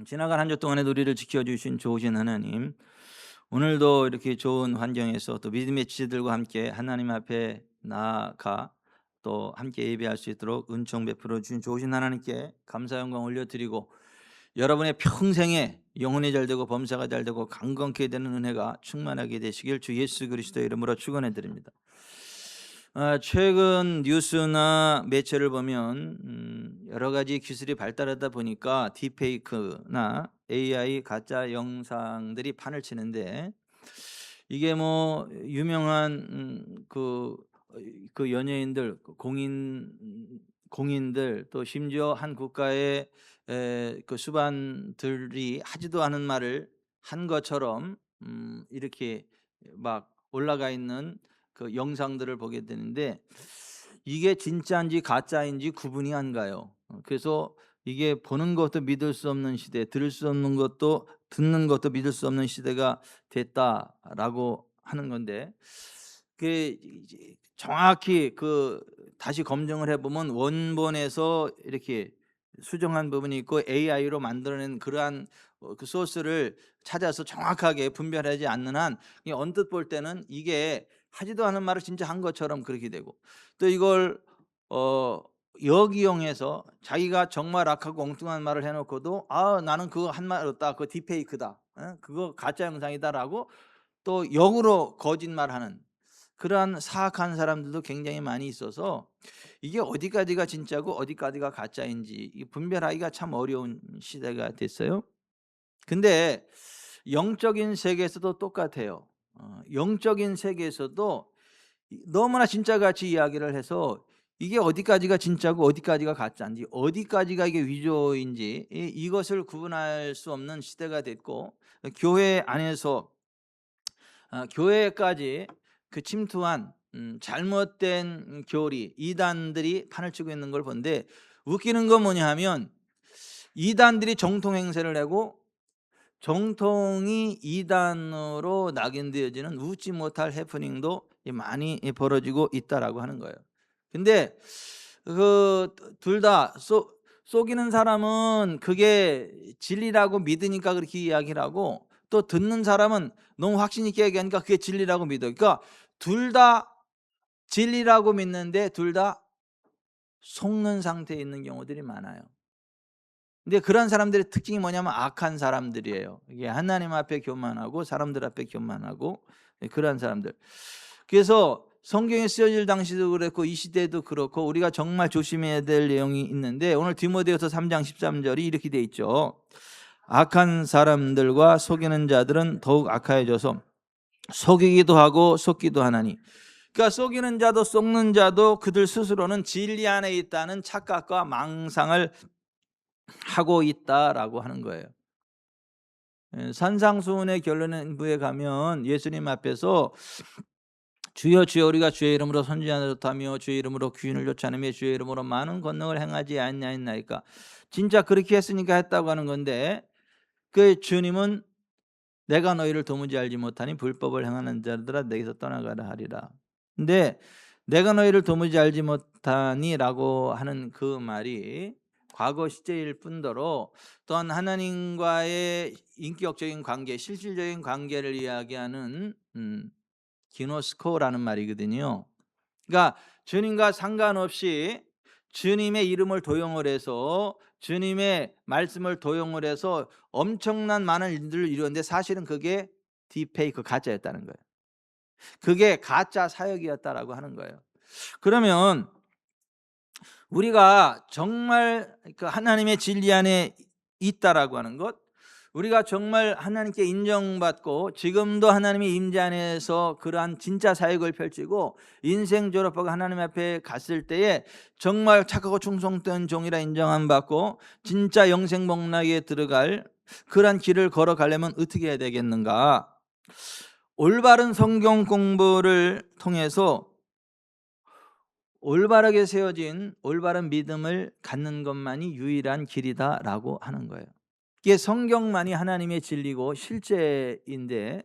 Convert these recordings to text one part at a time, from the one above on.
지나간 한 주 동안에 우리를 지켜주신 좋으신 하나님, 오늘도 이렇게 좋은 환경에서 또 믿음의 지체들과 함께 하나님 앞에 나아가 또 함께 예배할 수 있도록 은총 베풀어 주신 좋으신 하나님께 감사 영광 올려드리고, 여러분의 평생에 영혼이 잘되고 범사가 잘되고 강건케 되는 은혜가 충만하게 되시길 주 예수 그리스도의 이름으로 축원해 드립니다. 최근 뉴스나 매체를 보면 여러 가지 기술이 발달하다 보니까 딥페이크나 AI 가짜 영상들이 판을 치는데, 이게 뭐 유명한 그 연예인들, 공인들, 또 심지어 한 국가의 그 수반들이 하지도 않은 말을 한 것처럼 이렇게 막 올라가 있는 그 영상들을 보게 되는데, 이게 진짜인지 가짜인지 구분이 안 가요. 그래서 이게 보는 것도 믿을 수 없는 시대, 들을 수 없는 것도 듣는 것도 믿을 수 없는 시대가 됐다라고 하는 건데, 그 이제 정확히 다시 검증을 해 보면 원본에서 이렇게 수정한 부분이 있고 AI로 만들어낸 그러한 그 소스를 찾아서 정확하게 분별하지 않는 한, 그냥 언뜻 볼 때는 이게 하지도 않은 말을 진짜 한 것처럼 그렇게 되고, 또 이걸 어 역이용해서 자기가 정말 악하고 엉뚱한 말을 해 놓고도 "아 나는 그거 한 말 없다. 그거 딥페이크다. 그거 가짜 영상이다."라고 또 역으로 거짓말하는 그러한 사악한 사람들도 굉장히 많이 있어서, 이게 어디까지가 진짜고 어디까지가 가짜인지 이 분별하기가 참 어려운 시대가 됐어요. 근데 영적인 세계에서도 똑같아요. 영적인 세계에서도 너무나 진짜같이 이야기를 해서 이게 어디까지가 진짜고 어디까지가 가짜인지, 어디까지가 이게 위조인지 이것을 구분할 수 없는 시대가 됐고, 교회 안에서 교회까지 그 침투한 잘못된 교리, 이단들이 판을 치고 있는 걸 본데, 웃기는 건 뭐냐 하면 이단들이 정통 행세를 내고 정통이 이단으로 낙인되어지는 웃지 못할 해프닝도 많이 벌어지고 있다라고 하는 거예요. 근데 그 둘 다 속이는 사람은 그게 진리라고 믿으니까 그렇게 이야기를 하고, 또 듣는 사람은 너무 확신 있게 얘기하니까 그게 진리라고 믿어요. 그러니까 둘 다 진리라고 믿는데 둘 다 속는 상태에 있는 경우들이 많아요. 근데 그런 사람들의 특징이 뭐냐면 악한 사람들이에요. 이게 하나님 앞에 교만하고 사람들 앞에 교만하고 그러한 사람들. 그래서 성경에 쓰여질 당시도 그랬고 이 시대도 그렇고 우리가 정말 조심해야 될 내용이 있는데, 오늘 디모데후서 3장 13절이 이렇게 돼 있죠. 악한 사람들과 속이는 자들은 더욱 악하여져서 속이기도 하고 속기도 하나니. 그러니까 속이는 자도 속는 자도 그들 스스로는 진리 안에 있다는 착각과 망상을 하고 있다라고 하는 거예요. 산상수훈의 결론부에 가면 예수님 앞에서 주여 주여 우리가 주의 이름으로 선지자노릇하며 주의 이름으로 귀인을 쫓아내며 주의 이름으로 많은 권능을 행하지 않냐했나이까. 진짜 그렇게 했으니까 했다고 하는 건데, 그 주님은 내가 너희를 도무지 알지 못하니 불법을 행하는 자들아 내게서 떠나가라 하리라. 근데 내가 너희를 도무지 알지 못하니라고 하는 그 말이 과거 시제일 뿐더러 또한 하나님과의 인격적인 관계, 실질적인 관계를 이야기하는 기노스코라는 말이거든요. 그러니까 주님과 상관없이 주님의 이름을 도용을 해서 주님의 말씀을 도용을 해서 엄청난 많은 일들을 이루었는데, 사실은 그게 딥페이크 가짜였다는 거예요. 그게 가짜 사역이었다라고 하는 거예요. 그러면 우리가 정말 그 하나님의 진리 안에 있다라고 하는 것, 우리가 정말 하나님께 인정받고 지금도 하나님의 임재 안에서 그러한 진짜 사역을 펼치고 인생 졸업하고 하나님 앞에 갔을 때에 정말 착하고 충성된 종이라 인정함 받고 진짜 영생 복락에 들어갈 그러한 길을 걸어가려면 어떻게 해야 되겠는가? 올바른 성경 공부를 통해서 올바르게 세워진 올바른 믿음을 갖는 것만이 유일한 길이다라고 하는 거예요. 이게 성경만이 하나님의 진리고 실제인데,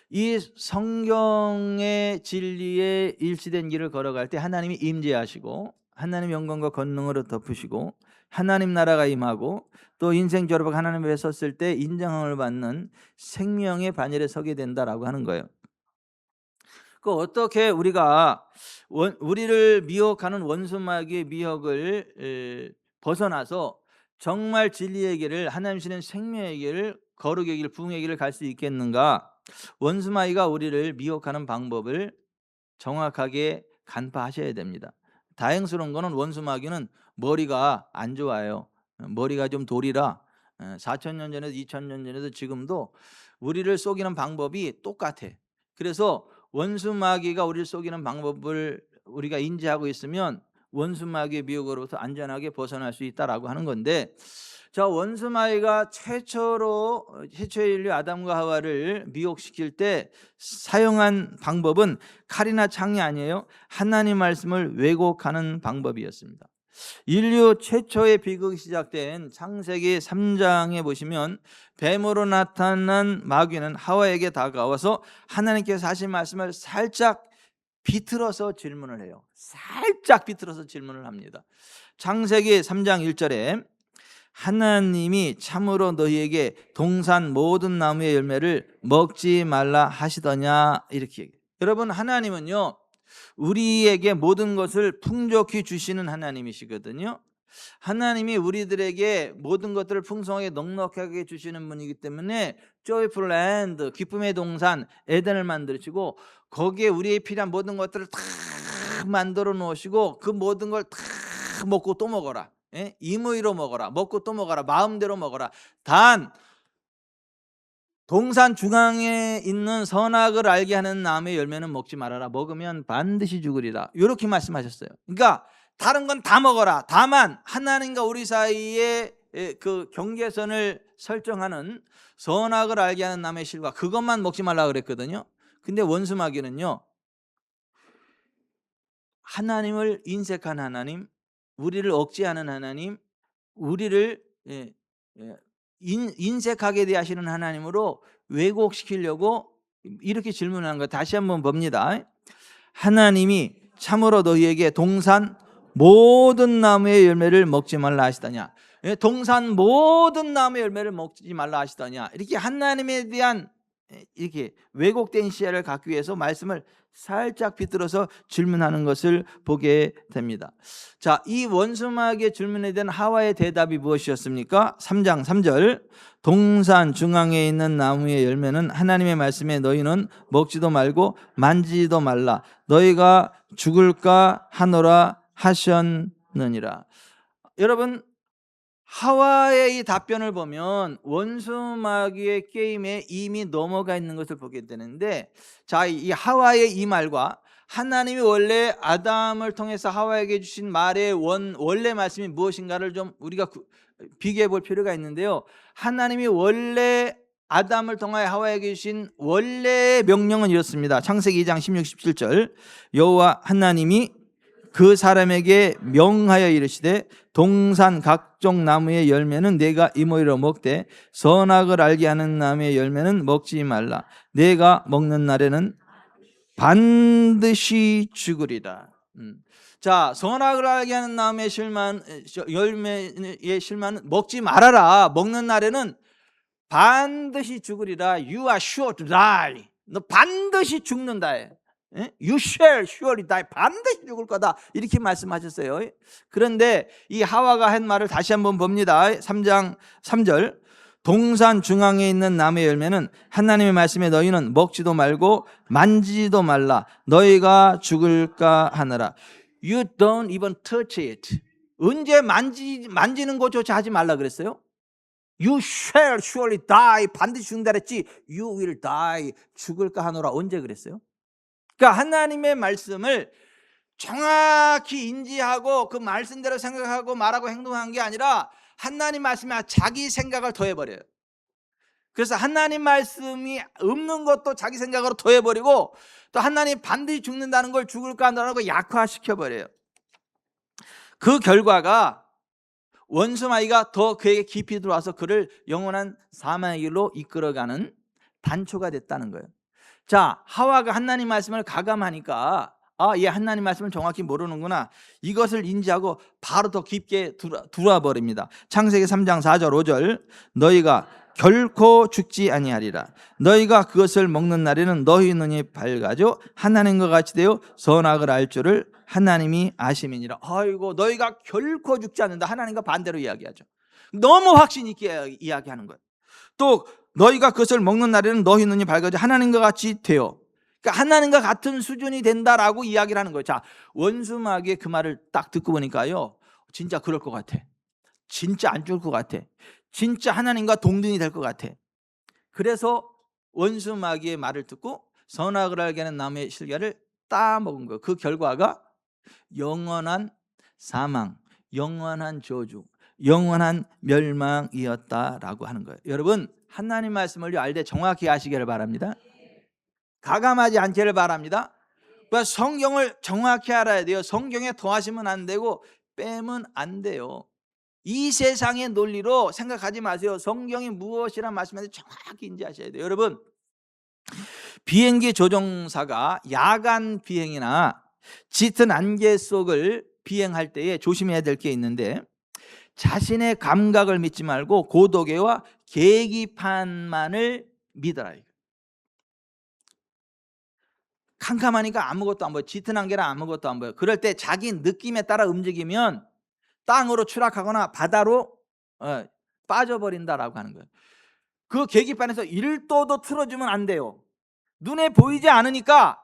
이 성경의 진리에 일치된 길을 걸어갈 때 하나님이 임재하시고 하나님의 영광과 권능으로 덮으시고 하나님 나라가 임하고 또 인생 졸업하고 하나님 앞에 섰을 때 인정함을 받는 생명의 반열에 서게 된다라고 하는 거예요. 그 어떻게 우리가 우리를 미혹하는 원수마귀의 미혹을 벗어나서 정말 진리의 길을, 하나님 주시는 생명의 길을, 거룩의 길, 부흥의 길을 갈 수 있겠는가? 원수마귀가 우리를 미혹하는 방법을 정확하게 간파하셔야 됩니다. 다행스러운 거는 원수마귀는 머리가 안 좋아요. 머리가 좀 돌이라 4,000년 전에도 2,000년 전에도 지금도 우리를 속이는 방법이 똑같아. 그래서 원수마귀가 우리를 속이는 방법을 우리가 인지하고 있으면 원수마귀의 미혹으로부터 안전하게 벗어날 수 있다라고 하는 건데, 자, 원수마귀가 최초의 인류 아담과 하와를 미혹시킬 때 사용한 방법은 칼이나 창이 아니에요. 하나님 말씀을 왜곡하는 방법이었습니다. 인류 최초의 비극이 시작된 창세기 3장에 보시면 뱀으로 나타난 마귀는 하와에게 다가와서 하나님께서 하신 말씀을 살짝 비틀어서 질문을 해요. 살짝 비틀어서 질문을 합니다. 창세기 3장 1절에 하나님이 참으로 너희에게 동산 모든 나무의 열매를 먹지 말라 하시더냐, 이렇게 얘기해요. 여러분, 하나님은요 우리에게 모든 것을 풍족히 주시는 하나님이시거든요. 하나님이 우리들에게 모든 것들을 풍성하게 넉넉하게 주시는 분이기 때문에 joyful land, 기쁨의 동산 에덴을 만드시고 거기에 우리의 필요한 모든 것들을 다 만들어 놓으시고 그 모든 걸 다 먹고 또 먹어라, 임의로 먹어라, 먹고 또 먹어라, 마음대로 먹어라. 단 동산 중앙에 있는 선악을 알게 하는 나무의 열매는 먹지 말아라. 먹으면 반드시 죽으리라. 이렇게 말씀하셨어요. 그러니까 다른 건 다 먹어라. 다만 하나님과 우리 사이에 그 경계선을 설정하는 선악을 알게 하는 나무의 실과 그것만 먹지 말라 그랬거든요. 근데 원수마귀는요, 하나님을 인색한 하나님, 우리를 억제하는 하나님, 우리를 인색하게 대하시는 하나님으로 왜곡시키려고 이렇게 질문하는 거 다시 한번 봅니다. 하나님이 참으로 너희에게 동산 모든 나무의 열매를 먹지 말라 하시더냐. 동산 모든 나무의 열매를 먹지 말라 하시더냐. 이렇게 하나님에 대한 이렇게 왜곡된 시야를 갖기 위해서 말씀을 살짝 비틀어서 질문하는 것을 보게 됩니다. 자, 이 원수마귀의 질문에 대한 하와의 대답이 무엇이었습니까? 3장 3절 동산 중앙에 있는 나무의 열매는 하나님의 말씀에 너희는 먹지도 말고 만지지도 말라 너희가 죽을까 하노라 하셨느니라. 여러분, 하와의 이 답변을 보면 원수마귀의 게임에 이미 넘어가 있는 것을 보게 되는데, 자, 이 하와의 이 말과 하나님이 원래 아담을 통해서 하와에게 주신 말의 원래 말씀이 무엇인가를 좀 우리가 비교해 볼 필요가 있는데요. 하나님이 원래 아담을 통하여 하와에게 주신 원래의 명령은 이렇습니다. 창세기 2장 16, 17절 여호와 하나님이 그 사람에게 명하여 이르시되 동산 각종 나무의 열매는 내가 임의로 먹되 선악을 알게 하는 나무의 열매는 먹지 말라 내가 먹는 날에는 반드시 죽으리라. 자, 선악을 알게 하는 나무의 열매의 실만은 먹지 말아라. 먹는 날에는 반드시 죽으리라. You are sure to die. 너 반드시 죽는다. You shall surely die. 반드시 죽을 거다. 이렇게 말씀하셨어요. 그런데 이 하와가 한 말을 다시 한번 봅니다. 3장 3절 동산 중앙에 있는 나무의 열매는 하나님의 말씀에 너희는 먹지도 말고 만지지도 말라 너희가 죽을까 하느라. You don't even touch it. 언제 만지는 것조차 하지 말라 그랬어요? You shall surely die. 반드시 죽는다 그랬지. You will die. 죽을까 하노라. 언제 그랬어요? 그러니까 하나님의 말씀을 정확히 인지하고 그 말씀대로 생각하고 말하고 행동한 게 아니라 하나님 말씀에 자기 생각을 더해버려요. 그래서 하나님 말씀이 없는 것도 자기 생각으로 더해버리고 또 하나님 반드시 죽는다는 걸 죽을까 한다는 걸 약화시켜버려요. 그 결과가 원수마귀가 더 그에게 깊이 들어와서 그를 영원한 사망의 길로 이끌어가는 단초가 됐다는 거예요. 자, 하와가 하나님 말씀을 가감하니까 아, 얘 하나님 말씀을 정확히 모르는구나. 이것을 인지하고 바로 더 깊게 들어와 버립니다. 창세기 3장 4절 5절 너희가 결코 죽지 아니하리라. 너희가 그것을 먹는 날에는 너희 눈이 밝아져 하나님과 같이 되어 선악을 알 줄을 하나님이 아심이니라. 아이고, 너희가 결코 죽지 않는다. 하나님과 반대로 이야기하죠. 너무 확신 있게 이야기하는 거예요. 또 너희가 그것을 먹는 날에는 너희 눈이 밝아져 하나님과 같이 되어, 그러니까 하나님과 같은 수준이 된다라고 이야기를 하는 거예요. 자, 원수마귀의 그 말을 딱 듣고 보니까요, 진짜 그럴 것 같아. 진짜 안 죽을 것 같아. 진짜 하나님과 동등이 될 것 같아. 그래서 원수마귀의 말을 듣고 선악을 알게 하는 나무의 실과를 따먹은 거예요. 그 결과가 영원한 사망, 영원한 저주, 영원한 멸망이었다라고 하는 거예요. 여러분, 하나님 말씀을 알 때 정확히 아시기를 바랍니다. 가감하지 않기를 바랍니다. 성경을 정확히 알아야 돼요. 성경에 더하시면 안 되고 빼면 안 돼요. 이 세상의 논리로 생각하지 마세요. 성경이 무엇이란 말씀인지 정확히 인지하셔야 돼요. 여러분, 비행기 조종사가 야간 비행이나 짙은 안개 속을 비행할 때에 조심해야 될 게 있는데, 자신의 감각을 믿지 말고 고도계와 계기판만을 믿어라. 캄캄하니까 아무것도 안 보여. 짙은 안개라 아무것도 안 보여. 그럴 때 자기 느낌에 따라 움직이면 땅으로 추락하거나 바다로 빠져버린다라고 하는 거예요. 그 계기판에서 1도도 틀어주면 안 돼요. 눈에 보이지 않으니까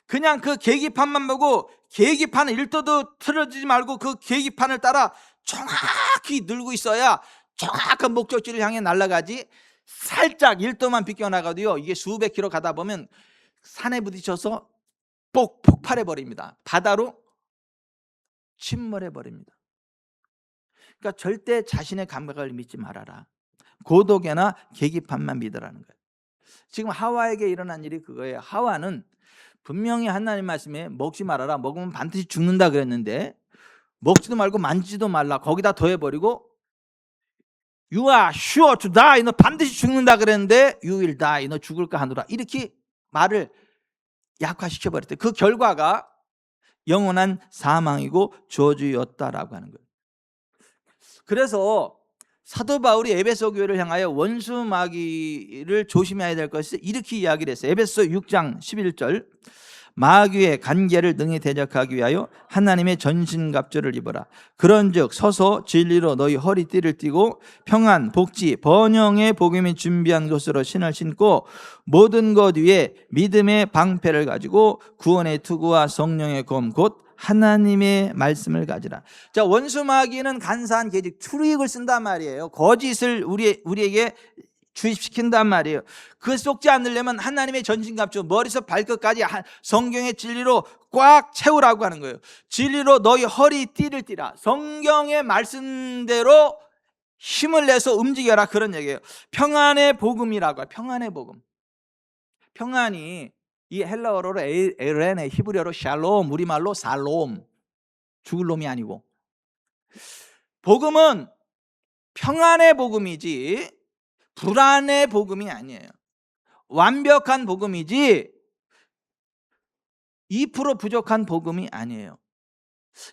그냥 그 계기판만 보고, 계기판을 1도도 틀어주지 말고 그 계기판을 따라 정확히 늘고 있어야 정확한 목적지를 향해 날아가지. 살짝 1도만 비껴나가도요, 이게 수백 킬로 가다 보면 산에 부딪혀서 폭발해 버립니다. 바다로 침몰해 버립니다. 그러니까 절대 자신의 감각을 믿지 말아라. 고도계나 계기판만 믿으라는 거예요. 지금 하와에게 일어난 일이 그거예요. 하와는 분명히 하나님 말씀에 먹지 말아라, 먹으면 반드시 죽는다 그랬는데 먹지도 말고 만지지도 말라, 거기다 더해버리고 You are sure to die, 너 반드시 죽는다 그랬는데 You will die, 너 죽을까 하노라, 이렇게 말을 약화시켜버렸대요. 그 결과가 영원한 사망이고 저주였다라고 하는 거예요. 그래서 사도 바울이 에베소 교회를 향하여 원수 마귀를 조심해야 될 것이 이렇게 이야기를 했어요. 에베소 6장 11절 마귀의 간계를 능히 대적하기 위하여 하나님의 전신갑주를 입어라. 그런즉 서서 진리로 너희 허리띠를 띠고 평안, 복지, 번영의 복음이 준비한 것으로 신을 신고 모든 것 위에 믿음의 방패를 가지고 구원의 투구와 성령의 검 곧 하나님의 말씀을 가지라. 자, 원수 마귀는 간사한 계집 트릭을 쓴단 말이에요. 거짓을 우리에게 주입시킨단 말이에요. 그 속지 않으려면 하나님의 전신갑주, 머리에서 발끝까지 성경의 진리로 꽉 채우라고 하는 거예요. 진리로 너희 허리띠를 띠라. 성경의 말씀대로 힘을 내서 움직여라, 그런 얘기예요. 평안의 복음이라고 해요. 평안의 복음. 평안이 이 헬라어로 에레네, 히브리어로 샬롬, 우리말로 살롬, 죽을 놈이 아니고, 복음은 평안의 복음이지 불안의 복음이 아니에요. 완벽한 복음이지 2% 부족한 복음이 아니에요.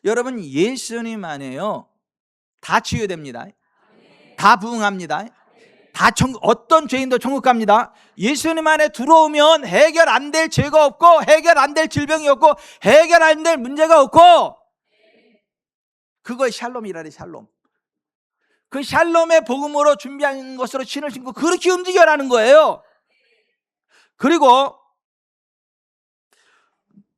여러분, 예수님 안에요 다 치유됩니다. 다 부흥합니다. 다 어떤 죄인도 천국 갑니다. 예수님 안에 들어오면 해결 안 될 죄가 없고, 해결 안 될 질병이 없고, 해결 안 될 문제가 없고, 그걸 샬롬이라래. 샬롬. 그 샬롬의 복음으로 준비한 것으로 신을 신고 그렇게 움직여라는 거예요. 그리고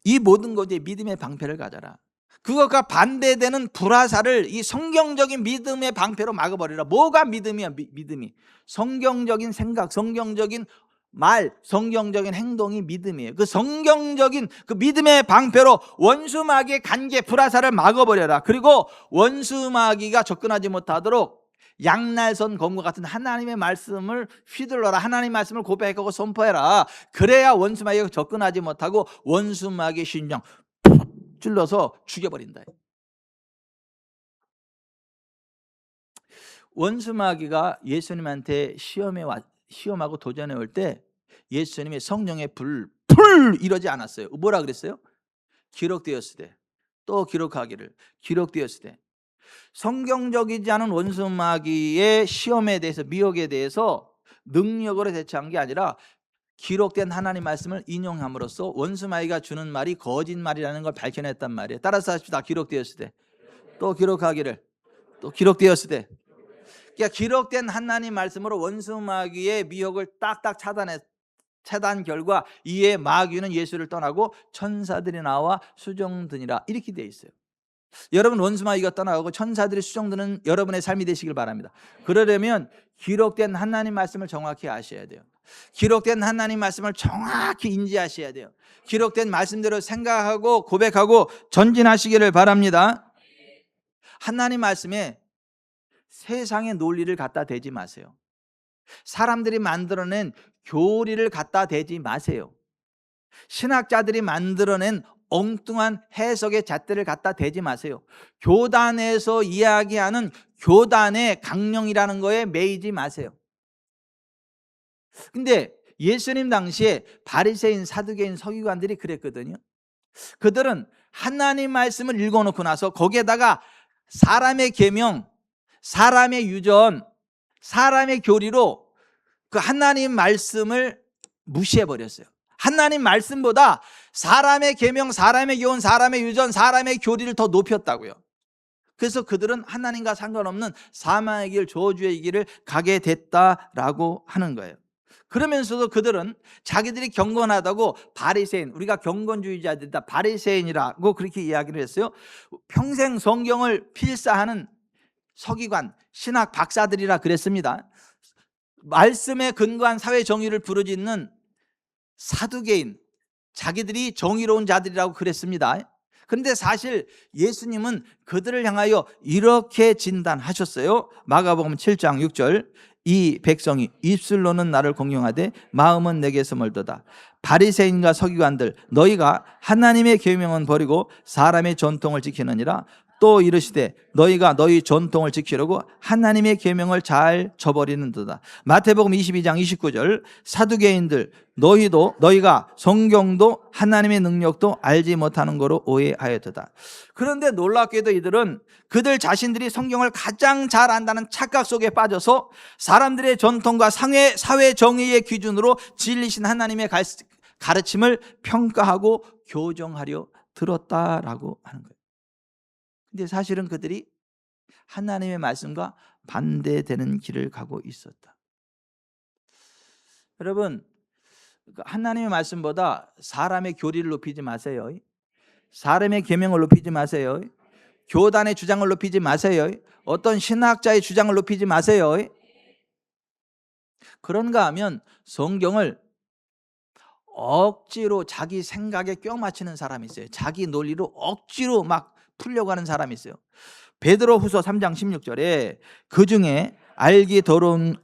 이 모든 것에 믿음의 방패를 가져라. 그것과 반대되는 불화살을 이 성경적인 믿음의 방패로 막아버리라. 뭐가 믿음이야? 믿음이 성경적인 생각, 성경적인 말, 성경적인 행동이 믿음이에요. 그 성경적인 그 믿음의 방패로 원수마귀의 간계, 불화살을 막아버려라. 그리고 원수마귀가 접근하지 못하도록 양날선 검과 같은 하나님의 말씀을 휘둘러라. 하나님의 말씀을 고백하고 선포해라. 그래야 원수마귀가 접근하지 못하고 원수마귀의 심장 찔러서 죽여버린다. 원수마귀가 예수님한테 시험하고 도전해 올 때 예수님이 성령의 불 이러지 않았어요. 뭐라 그랬어요? 기록되었으되 또 기록하기를 기록되었으되. 성경적이지 않은 원수마귀의 시험에 대해서, 미혹에 대해서 능력으로 대처한 게 아니라 기록된 하나님 말씀을 인용함으로써 원수마귀가 주는 말이 거짓말이라는 걸 밝혀냈단 말이에요. 따라서 합시다. 기록되었으되 또 기록하기를 또 기록되었으되. 그러니까 기록된 하나님 말씀으로 원수마귀의 미혹을 딱딱 차단 결과 이에 마귀는 예수를 떠나고 천사들이 나와 수종드니라, 이렇게 돼 있어요. 여러분, 원수마귀가 떠나고 천사들이 수종드는 여러분의 삶이 되시길 바랍니다. 그러려면 기록된 하나님 말씀을 정확히 아셔야 돼요. 기록된 하나님 말씀을 정확히 인지하셔야 돼요. 기록된 말씀대로 생각하고 고백하고 전진하시기를 바랍니다. 하나님 말씀에 세상의 논리를 갖다 대지 마세요. 사람들이 만들어낸 교리를 갖다 대지 마세요. 신학자들이 만들어낸 엉뚱한 해석의 잣대를 갖다 대지 마세요. 교단에서 이야기하는 교단의 강령이라는 거에 매이지 마세요. 근데 예수님 당시에 바리새인, 사두개인, 서기관들이 그랬거든요. 그들은 하나님 말씀을 읽어놓고 나서 거기에다가 사람의 계명, 사람의 유전, 사람의 교리로 그 하나님 말씀을 무시해버렸어요. 하나님 말씀보다 사람의 계명, 사람의 교훈, 사람의 유전, 사람의 교리를 더 높였다고요. 그래서 그들은 하나님과 상관없는 사망의 길, 저주의 길을 가게 됐다라고 하는 거예요. 그러면서도 그들은 자기들이 경건하다고 바리새인, 우리가 경건주의자들이다, 바리새인이라고 그렇게 이야기를 했어요. 평생 성경을 필사하는 서기관, 신학 박사들이라 그랬습니다. 말씀에 근거한 사회 정의를 부르짖는 사두개인, 자기들이 정의로운 자들이라고 그랬습니다. 그런데 사실 예수님은 그들을 향하여 이렇게 진단하셨어요. 마가복음 7장 6절, 이 백성이 입술로는 나를 공경하되 마음은 내게서 멀도다. 바리새인과 서기관들, 너희가 하나님의 계명은 버리고 사람의 전통을 지키느니라. 또 이르시되 너희가 너희 전통을 지키려고 하나님의 계명을 잘 저버리는도다. 마태복음 22장 29절, 사두개인들, 너희가 성경도 하나님의 능력도 알지 못하는 거로 오해하였도다. 그런데 놀랍게도 이들은 그들 자신들이 성경을 가장 잘 안다는 착각 속에 빠져서 사람들의 전통과 사회 정의의 기준으로 진리신 하나님의 가르침을 평가하고 교정하려 들었다라고 하는 거예요. 근데 사실은 그들이 하나님의 말씀과 반대되는 길을 가고 있었다. 여러분, 하나님의 말씀보다 사람의 교리를 높이지 마세요. 사람의 계명을 높이지 마세요. 교단의 주장을 높이지 마세요. 어떤 신학자의 주장을 높이지 마세요. 그런가 하면 성경을 억지로 자기 생각에 껴 맞추는 사람이 있어요. 자기 논리로 억지로 막 풀려고 하는 사람이 있어요. 베드로후서 3장 16절에 그중에 알기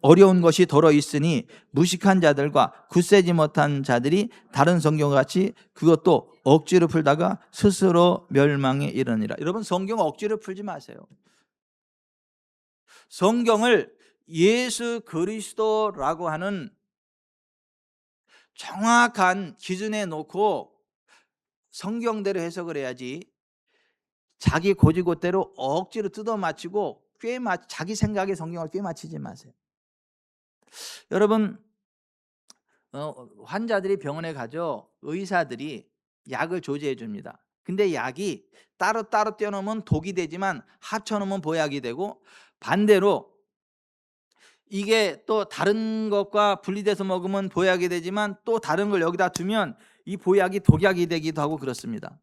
어려운 것이 더러 있으니 무식한 자들과 굳세지 못한 자들이 다른 성경과 같이 그것도 억지로 풀다가 스스로 멸망에 이르니라. 여러분, 성경 억지로 풀지 마세요. 성경을 예수 그리스도라고 하는 정확한 기준에 놓고 성경대로 해석을 해야지, 자기 고지고대로 억지로 뜯어맞히고 자기 생각에 성경을 꿰맞히지 마세요. 여러분, 환자들이 병원에 가죠. 의사들이 약을 조제해 줍니다. 근데 약이 따로따로 떼어놓으면 독이 되지만 합쳐놓으면 보약이 되고, 반대로 이게 또 다른 것과 분리돼서 먹으면 보약이 되지만 또 다른 걸 여기다 두면 이 보약이 독약이 되기도 하고 그렇습니다.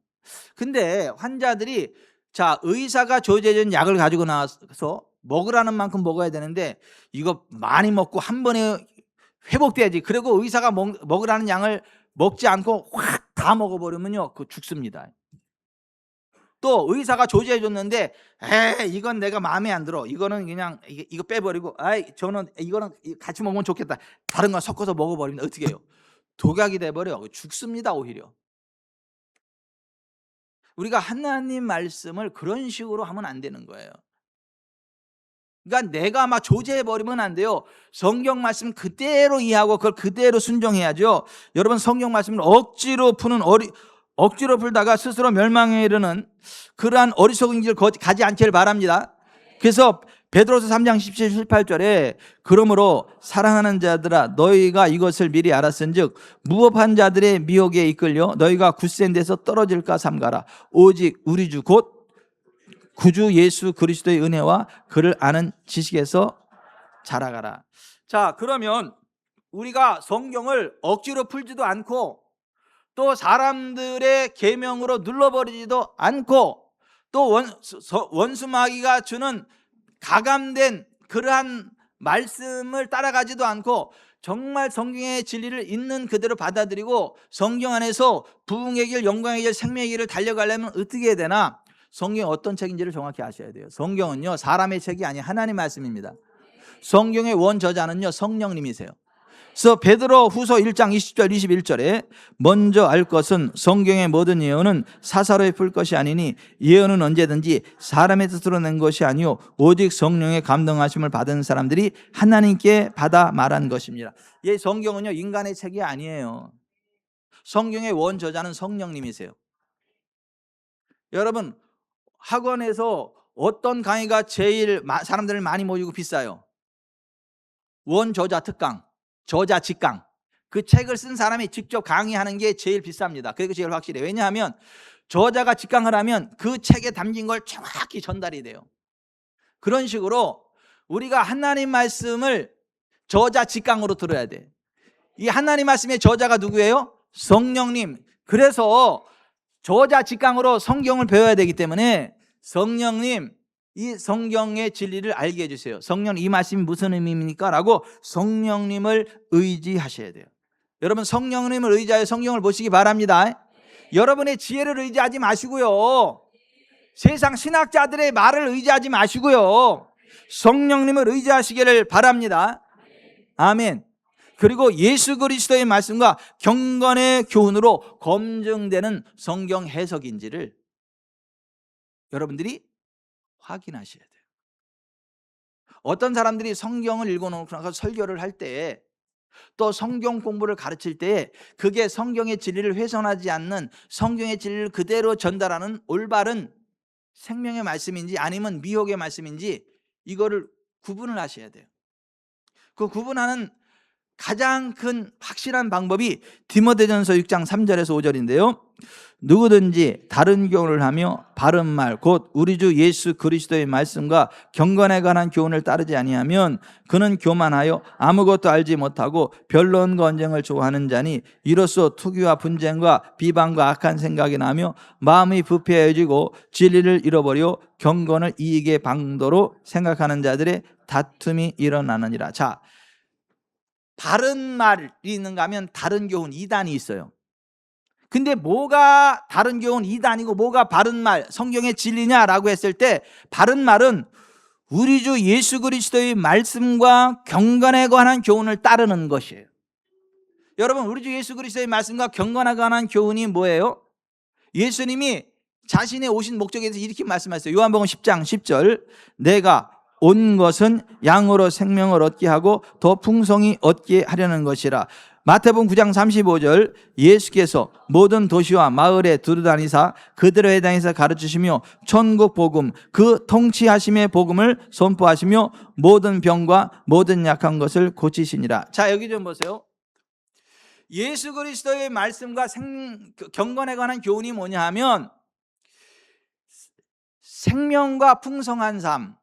근데 환자들이 의사가 조제해준 약을 가지고 나와서 먹으라는 만큼 먹어야 되는데 이거 많이 먹고 한 번에 회복돼야지. 그리고 의사가 먹으라는 양을 먹지 않고 확 다 먹어버리면요, 그거 죽습니다. 또 의사가 조제해줬는데 이건 내가 마음에 안 들어, 이거는 그냥 이거 빼버리고 저는 이거는 같이 먹으면 좋겠다, 다른 거 섞어서 먹어버리면 어떻게 해요? 독약이 돼버려. 죽습니다. 오히려 우리가 하나님 말씀을 그런 식으로 하면 안 되는 거예요. 그러니까 내가 막 조제해버리면 안 돼요. 성경 말씀 그대로 이해하고 그걸 그대로 순종해야죠. 여러분, 성경 말씀을 억지로 푸는 억지로 풀다가 스스로 멸망에 이르는 그러한 어리석은 길 가지 않기를 바랍니다. 그래서 베드로서 3장 17, 18절에 그러므로 사랑하는 자들아 너희가 이것을 미리 알았은즉 무법한 자들의 미혹에 이끌려 너희가 굳센 데서 떨어질까 삼가라. 오직 우리 주 곧 구주 예수 그리스도의 은혜와 그를 아는 지식에서 자라가라. 자, 그러면 우리가 성경을 억지로 풀지도 않고 또 사람들의 계명으로 눌러버리지도 않고 또 원수마귀가 주는 가감된 그러한 말씀을 따라가지도 않고 정말 성경의 진리를 있는 그대로 받아들이고 성경 안에서 부흥의 길, 영광의 길, 생명의 길을 달려가려면 어떻게 해야 되나? 성경이 어떤 책인지를 정확히 아셔야 돼요. 성경은요 사람의 책이 아니 하나님의 말씀입니다. 성경의 원저자는요 성령님이세요. 그래서 베드로 후서 1장 20절 21절에 먼저 알 것은 성경의 모든 예언은 사사로이 풀 것이 아니니 예언은 언제든지 사람의 뜻으로 낸 것이 아니요 오직 성령의 감동하심을 받은 사람들이 하나님께 받아 말한 것입니다. 이 성경은요 인간의 책이 아니에요. 성경의 원저자는 성령님이세요. 여러분 학원에서 어떤 강의가 제일 사람들을 많이 모이고 비싸요? 원저자 특강, 저자 직강. 그 책을 쓴 사람이 직접 강의하는 게 제일 비쌉니다. 그게 제일 확실해요. 왜냐하면 저자가 직강을 하면 그 책에 담긴 걸 정확히 전달이 돼요. 그런 식으로 우리가 하나님 말씀을 저자 직강으로 들어야 돼. 이 하나님 말씀의 저자가 누구예요? 성령님. 그래서 저자 직강으로 성경을 배워야 되기 때문에 성령님 이 성경의 진리를 알게 해주세요. 성령 이 말씀이 무슨 의미입니까? 라고 성령님을 의지하셔야 돼요. 여러분 성령님을 의지하여 성경을 보시기 바랍니다. 여러분의 지혜를 의지하지 마시고요 세상 신학자들의 말을 의지하지 마시고요 성령님을 의지하시기를 바랍니다. 아멘. 그리고 예수 그리스도의 말씀과 경건의 교훈으로 검증되는 성경 해석인지를 여러분들이 확인하셔야 돼요. 어떤 사람들이 성경을 읽어놓고 나서 설교를 할 때 또 성경 공부를 가르칠 때 그게 성경의 진리를 훼손하지 않는 성경의 진리를 그대로 전달하는 올바른 생명의 말씀인지 아니면 미혹의 말씀인지 이거를 구분을 하셔야 돼요. 그 구분하는 가장 큰 확실한 방법이 디모데전서 6장 3절에서 5절인데요 누구든지 다른 교훈을 하며 바른 말 곧 우리 주 예수 그리스도의 말씀과 경건에 관한 교훈을 따르지 아니하면 그는 교만하여 아무것도 알지 못하고 변론과 언쟁을 좋아하는 자니 이로써 투기와 분쟁과 비방과 악한 생각이 나며 마음이 부패해지고 진리를 잃어버려 경건을 이익의 방도로 생각하는 자들의 다툼이 일어나느니라. 자, 바른 말이 있는가 하면 다른 교훈 2단이 있어요. 근데 뭐가 다른 교훈 2단이고 뭐가 바른 말 성경의 진리냐라고 했을 때 바른 말은 우리 주 예수 그리스도의 말씀과 경건에 관한 교훈을 따르는 것이에요. 여러분 우리 주 예수 그리스도의 말씀과 경건에 관한 교훈이 뭐예요? 예수님이 자신의 오신 목적에 대해서 이렇게 말씀하셨어요. 요한복음 10장 10절 내가 온 것은 양으로 생명을 얻게 하고 더 풍성히 얻게 하려는 것이라. 마태복음 9장 35절 예수께서 모든 도시와 마을에 두루다니사 그들에 해당해서 가르치시며 천국 복음 그 통치하심의 복음을 선포하시며 모든 병과 모든 약한 것을 고치시니라. 자 여기 좀 보세요. 예수 그리스도의 말씀과 경건에 관한 교훈이 뭐냐 하면 생명과 풍성한 삶,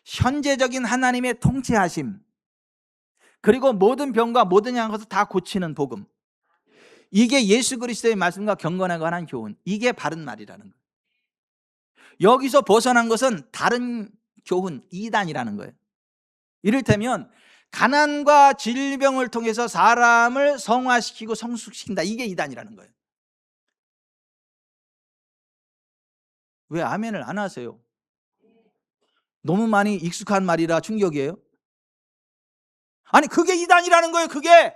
현재적인 하나님의 통치하심, 그리고 모든 병과 모든 약한 것을 다 고치는 복음. 이게 예수 그리스도의 말씀과 경건에 관한 교훈. 이게 바른 말이라는 거예요. 여기서 벗어난 것은 다른 교훈 2단이라는 거예요. 이를테면 가난과 질병을 통해서 사람을 성화시키고 성숙시킨다. 이게 2단이라는 거예요. 왜 아멘을 안 하세요? 너무 많이 익숙한 말이라 충격이에요. 아니 그게 2단이라는 거예요. 그게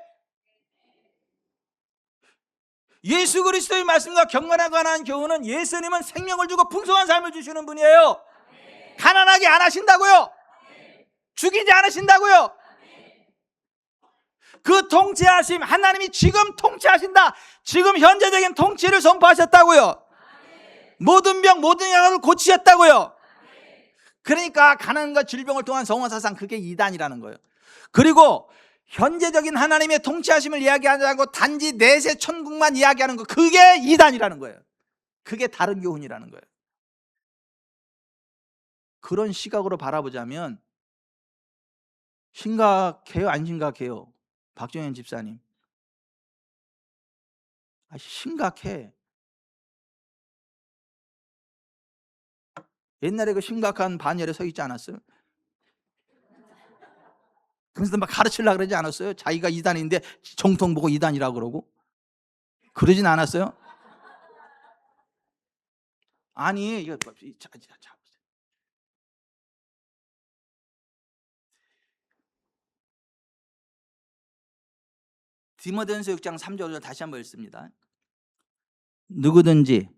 예수 그리스도의 말씀과 경건에 관한 교훈은 예수님은 생명을 주고 풍성한 삶을 주시는 분이에요. 가난하게 안 하신다고요. 죽이지 않으신다고요. 그 통치하심, 하나님이 지금 통치하신다. 지금 현재적인 통치를 선포하셨다고요. 모든 병, 모든 약을 고치셨다고요. 그러니까 가난과 질병을 통한 성화사상, 그게 이단이라는 거예요. 그리고 현재적인 하나님의 통치하심을 이야기하지 않고 단지 내세 천국만 이야기하는 거, 그게 이단이라는 거예요. 그게 다른 교훈이라는 거예요. 그런 시각으로 바라보자면 심각해요, 안 심각해요? 박정현 집사님, 심각해. 옛날에 그 심각한 반열에 서 있지 않았어요? 그래서 막 가르치려고 그러지 않았어요? 자기가 이단인데 정통 보고 이단이라고 그러고. 그러진 않았어요? 아니, 이거 디모데전서 6장 3절 다시 한번 읽습니다. 누구든지,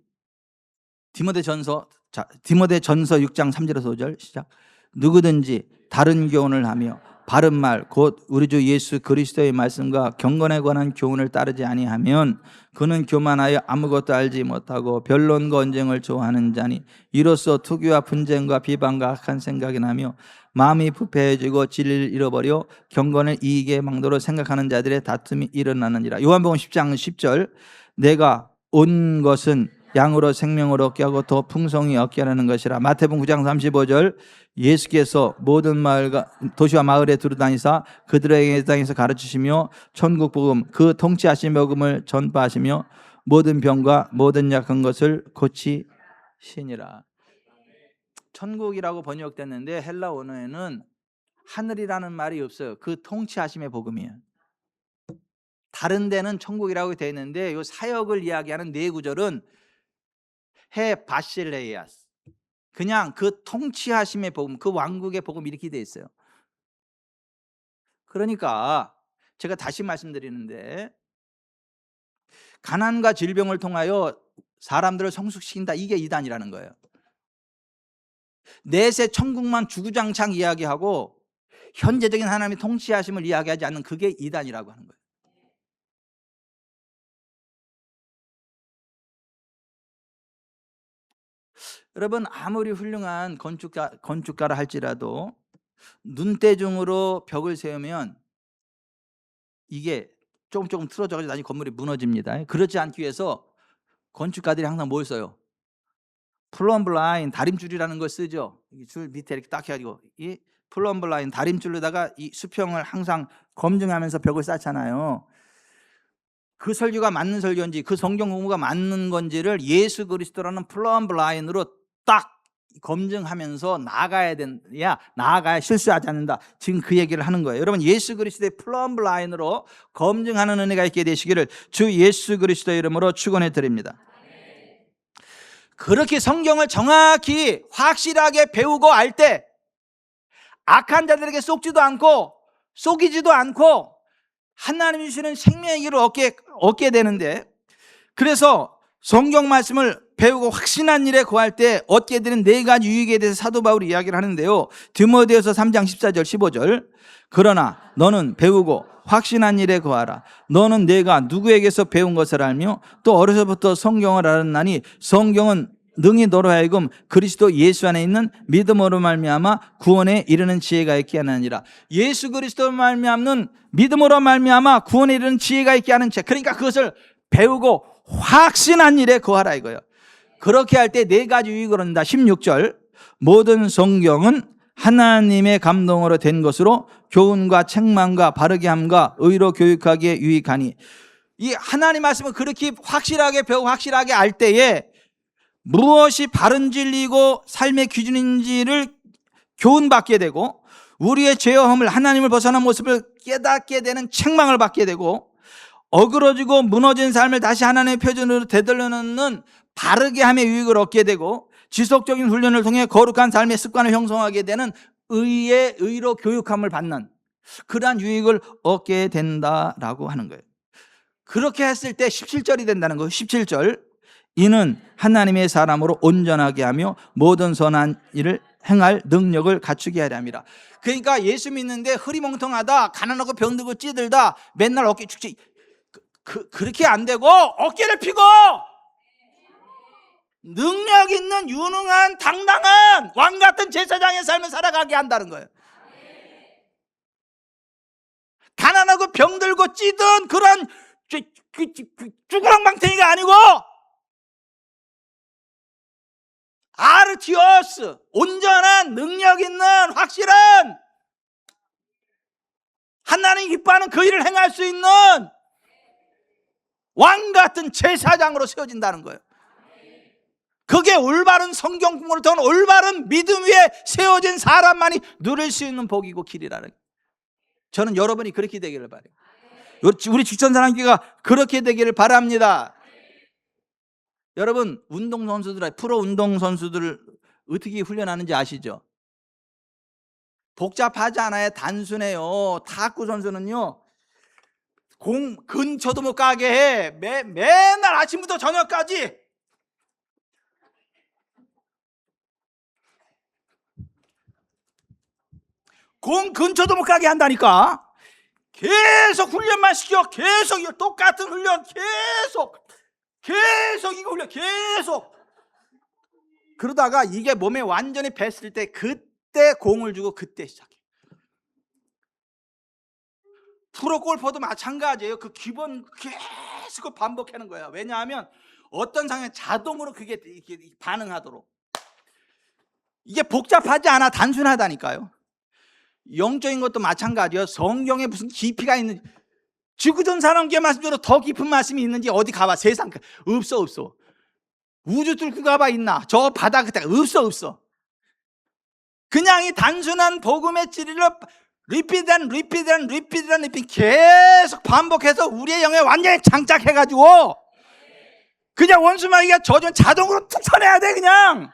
디모데전서 6장 3절에서 5절 시작. 누구든지 다른 교훈을 하며 바른 말 곧 우리 주 예수 그리스도의 말씀과 경건에 관한 교훈을 따르지 아니하면 그는 교만하여 아무것도 알지 못하고 변론과 언쟁을 좋아하는 자니 이로써 투기와 분쟁과 비방과 악한 생각이 나며 마음이 부패해지고 진리를 잃어버려 경건을 이익의 망도로 생각하는 자들의 다툼이 일어나느니라. 요한복음 10장 10절. 내가 온 것은 양으로 생명을 얻게 하고 더 풍성히 얻게 하는 것이라. 마태복음 9장 35절. 예수께서 모든 마을과 도시와 마을에 두루다니사 그들에게 땅에서 가르치시며 천국 복음 그 통치하신 복음을 전파하시며 모든 병과 모든 약한 것을 고치시니라. 천국이라고 번역됐는데 헬라 원어에는 하늘이라는 말이 없어요. 그 통치하심의 복음이에요. 다른 데는 천국이라고 되어 있는데 이 사역을 이야기하는 네 구절은 해 바실레이아스, 그냥 그 통치하심의 복음, 그 왕국의 복음 이렇게 되어 있어요. 그러니까 제가 다시 말씀드리는데 가난과 질병을 통하여 사람들을 성숙시킨다, 이게 이단이라는 거예요. 내세 천국만 주구장창 이야기하고 현재적인 하나님의 통치하심을 이야기하지 않는, 그게 이단이라고 하는 거예요. 여러분, 아무리 훌륭한 건축가라 할지라도 눈대중으로 벽을 세우면 이게 조금 틀어져가지고 나중에 건물이 무너집니다. 그렇지 않기 위해서 건축가들이 항상 뭘 써요? 플럼브 라인, 다림줄이라는 걸 쓰죠. 줄 밑에 이렇게 딱 해가지고 이 플럼브 라인, 다림줄로다가 이 수평을 항상 검증하면서 벽을 쌓잖아요. 그 설교가 맞는 설교인지, 그 성경 공부가 맞는 건지를 예수 그리스도라는 플럼브 라인으로 딱 검증하면서 나아가야 실수하지 않는다. 지금 그 얘기를 하는 거예요. 여러분, 예수 그리스도의 플럼브 라인으로 검증하는 은혜가 있게 되시기를 주 예수 그리스도의 이름으로 축원해 드립니다. 그렇게 성경을 정확히 확실하게 배우고 알 때 악한 자들에게 속지도 않고 속이지도 않고 하나님이 주시는 생명의 길을 얻게 되는데, 그래서 성경 말씀을 배우고 확신한 일에 구할 때 얻게 되는 네 가지 유익에 대해서 사도 바울이 이야기를 하는데요. 디모데후서 3장 14절 15절. 그러나 너는 배우고 확신한 일에 구하라. 너는 내가 누구에게서 배운 것을 알며 또 어려서부터 성경을 알았나니 성경은 능히 너로 하여금 그리스도 예수 안에 있는 믿음으로 말미암아 구원에 이르는 지혜가 있게 하느니라. 예수 그리스도로 말미암는 믿음으로 말미암아 구원에 이르는 지혜가 있게 하는 책. 그러니까 그것을 배우고 확신한 일에 구하라 이거예요. 그렇게 할 때 네 가지 유익을 얻는다. 16절. 모든 성경은 하나님의 감동으로 된 것으로 교훈과 책망과 바르게 함과 의로 교육하기에 유익하니. 이 하나님 말씀을 그렇게 확실하게 배우고 확실하게 알 때에 무엇이 바른 진리고 삶의 기준인지를 교훈받게 되고, 우리의 죄어함을, 하나님을 벗어난 모습을 깨닫게 되는 책망을 받게 되고, 어그러지고 무너진 삶을 다시 하나님의 표준으로 되돌려놓는 바르게 함의 유익을 얻게 되고, 지속적인 훈련을 통해 거룩한 삶의 습관을 형성하게 되는 의로 교육함을 받는 그러한 유익을 얻게 된다라고 하는 거예요. 그렇게 했을 때 17절이 된다는 거예요. 17절. 이는 하나님의 사람으로 온전하게 하며 모든 선한 일을 행할 능력을 갖추게 하려 함이라. 그러니까 예수 믿는데 흐리멍텅하다, 가난하고 병들고 찌들다, 맨날 어깨 축지, 그렇게 안 되고 어깨를 펴고 능력 있는 유능한 당당한 왕 같은 제사장의 삶을 살아가게 한다는 거예요. 가난하고 병들고 찌든 그런 쭈구랑방탱이가 아니고 아르티오스, 온전한 능력 있는 확실한 하나님 기뻐하는 그 일을 행할 수 있는 왕 같은 제사장으로 세워진다는 거예요. 그게 올바른 성경 공부를 통한 올바른 믿음 위에 세워진 사람만이 누릴 수 있는 복이고 길이라는 거예요. 저는 여러분이 그렇게 되기를 바라요. 우리 직전사랑교회가 그렇게 되기를 바랍니다. 여러분, 운동선수들, 프로 운동선수들을 어떻게 훈련하는지 아시죠? 복잡하지 않아요. 단순해요. 탁구 선수는요, 공 근처도 못 가게 해. 맨날 아침부터 저녁까지 공 근처도 못 가게 한다니까. 계속 훈련만 시켜. 계속 똑같은 훈련 계속 이거 훈련 계속. 그러다가 이게 몸에 완전히 뱄을 때 그때 공을 주고 그때 시작해. 프로 골퍼도 마찬가지예요. 그 기본 계속 반복하는 거야. 왜냐하면 어떤 상황에 자동으로 그게 반응하도록. 이게 복잡하지 않아. 단순하다니까요. 영적인 것도 마찬가지예요. 성경에 무슨 깊이가 있는지, 지구전 사람께 말씀대로 더 깊은 말씀이 있는지 어디 가봐. 세상 없어. 우주 뚫고 가봐. 있나? 저 바다 끝에 없어. 그냥 이 단순한 복음의 진리를 리피드 계속 반복해서 우리의 영에 완전히 장착해가지고 그냥 원수마귀가 져주면 자동으로 툭 쳐내야 돼. 그냥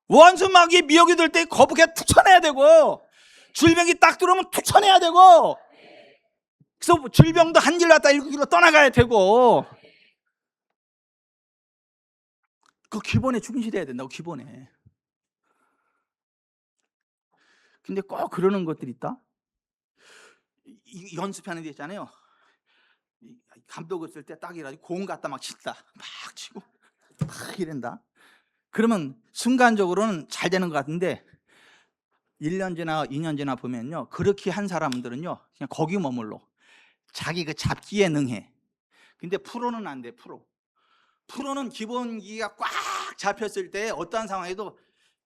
원수마귀 미혹이 들 때 거북해 툭 쳐내야 되고, 질병이 딱 들어오면 툭 쳐내야 되고, 그래서 질병도 한 길 갔다 7길로 떠나가야 되고, 그 기본에 충실해야 된다고. 기본에. 근데 꼭 그러는 것들이 있다. 연습하는 데 있잖아요. 감독 없을 때 딱 이래가지고 공 갖다 막 친다. 막 치고 막 이런다. 그러면 순간적으로는 잘 되는 것 같은데 1년 지나 2년 지나 보면요, 그렇게 한 사람들은요 그냥 거기 머물러. 자기 그 잡기에 능해. 근데 프로는 안 돼. 프로는 기본기가 꽉 잡혔을 때 어떠한 상황에도